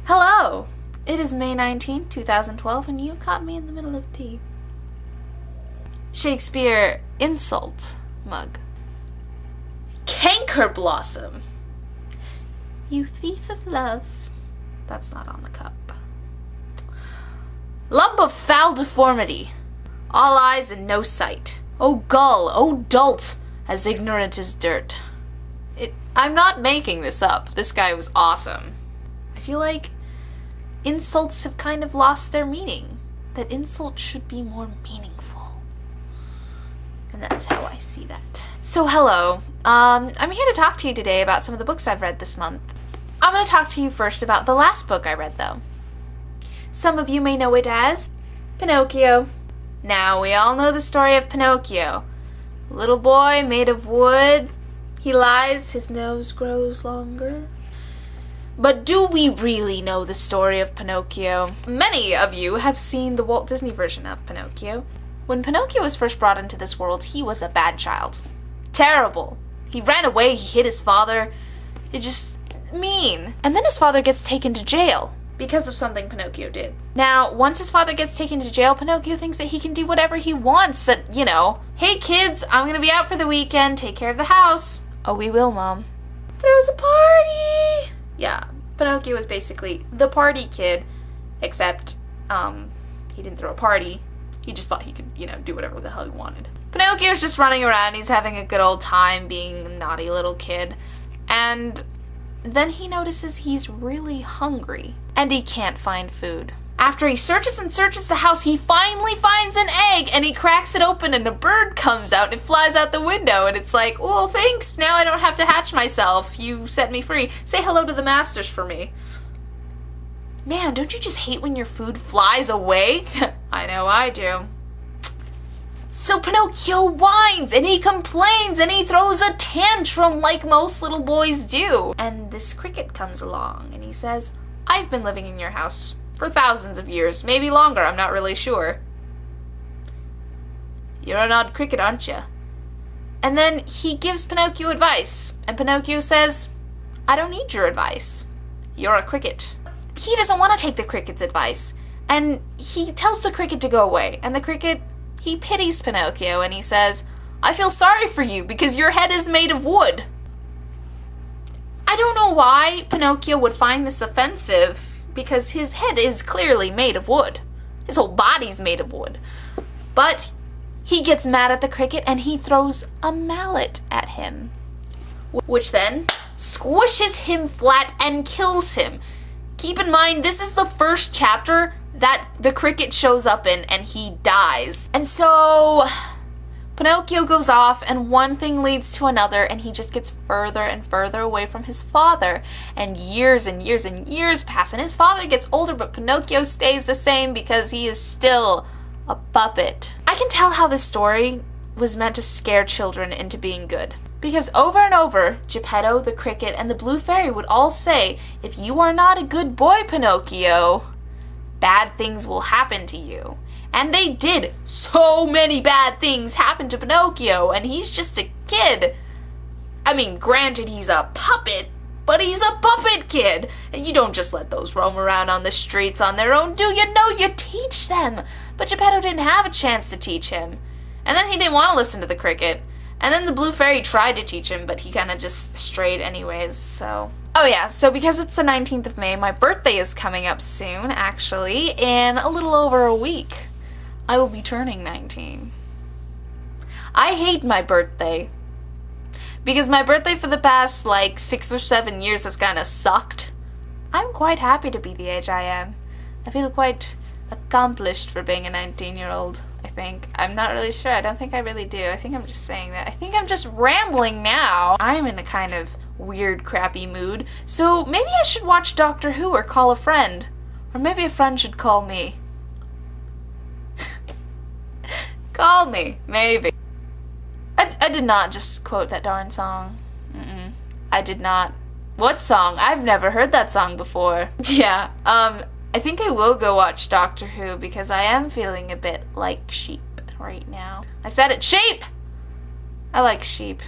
Hello! It is May 19, 2012, and you've caught me in the middle of tea. Shakespeare insult mug. Canker blossom. You thief of love. That's not on the cup. Lump of foul deformity. All eyes and no sight. Oh gull, oh dolt, as ignorant as dirt. I'm not making this up. This guy was awesome. I feel like insults have kind of lost their meaning. That insults should be more meaningful. And that's how I see that. So hello, I'm here to talk to you today about some of the books I've read this month. I'm going to talk to you first about the last book I read though. Some of you may know it as Pinocchio. Now, we all know the story of Pinocchio. Little boy made of wood. He lies, his nose grows longer. But do we really know the story of Pinocchio? Many of you have seen the Walt Disney version of Pinocchio. When Pinocchio was first brought into this world, he was a bad child. Terrible. He ran away, he hit his father. It's just mean. And then his father gets taken to jail because of something Pinocchio did. Now, once his father gets taken to jail, Pinocchio thinks that he can do whatever he wants. That, you know, hey kids, I'm gonna be out for the weekend, take care of the house. Oh, we will, Mom. Throws a party! Yeah, Pinocchio was basically the party kid, except, he didn't throw a party. He just thought he could, do whatever the hell he wanted. Pinocchio's just running around, he's having a good old time being a naughty little kid, and then he notices he's really hungry, and he can't find food. After he searches and searches the house, he finally finds an egg, and he cracks it open, and a bird comes out, and it flies out the window, and it's like, oh, thanks, now I don't have to hatch myself, you set me free. Say hello to the masters for me. Man, don't you just hate when your food flies away? I know I do. So Pinocchio whines, and he complains, and he throws a tantrum like most little boys do. And this cricket comes along, and he says, I've been living in your house for thousands of years, maybe longer, I'm not really sure. You're an odd cricket, aren't you? And then he gives Pinocchio advice, and Pinocchio says, I don't need your advice. You're a cricket. He doesn't want to take the cricket's advice, and he tells the cricket to go away, and the cricket, he pities Pinocchio, and he says, I feel sorry for you because your head is made of wood. I don't know why Pinocchio would find this offensive, because his head is clearly made of wood. His whole body's made of wood. But he gets mad at the cricket and he throws a mallet at him, which then squishes him flat and kills him. Keep in mind, this is the first chapter that the cricket shows up in and he dies. And so Pinocchio goes off, and one thing leads to another, and he just gets further and further away from his father. And years and years and years pass, and his father gets older, but Pinocchio stays the same because he is still a puppet. I can tell how this story was meant to scare children into being good. Because over and over, Geppetto, the cricket, and the blue fairy would all say, if you are not a good boy, Pinocchio, bad things will happen to you. And they did. So many bad things happen to Pinocchio, and he's just a kid. I mean, granted, he's a puppet, but he's a puppet kid. And you don't just let those roam around on the streets on their own, do you? No, you teach them. But Geppetto didn't have a chance to teach him. And then he didn't want to listen to the cricket. And then the blue fairy tried to teach him, but he kind of just strayed anyways, so. Oh yeah, so because it's the 19th of May, my birthday is coming up soon, actually, in a little over a week. I will be turning 19. I hate my birthday. Because my birthday for the past, 6 or 7 years has kind of sucked. I'm quite happy to be the age I am. I feel quite accomplished for being a 19-year-old, I think. I'm not really sure. I don't think I really do. I think I'm just saying that. I think I'm just rambling now. I'm in a kind of weird, crappy mood. So maybe I should watch Doctor Who or call a friend. Or maybe a friend should call me. Call me, maybe. I did not just quote that darn song. I did not. What song? I've never heard that song before. Yeah, I think I will go watch Doctor Who because I am feeling a bit like sheep right now. I said it, sheep! I like sheep.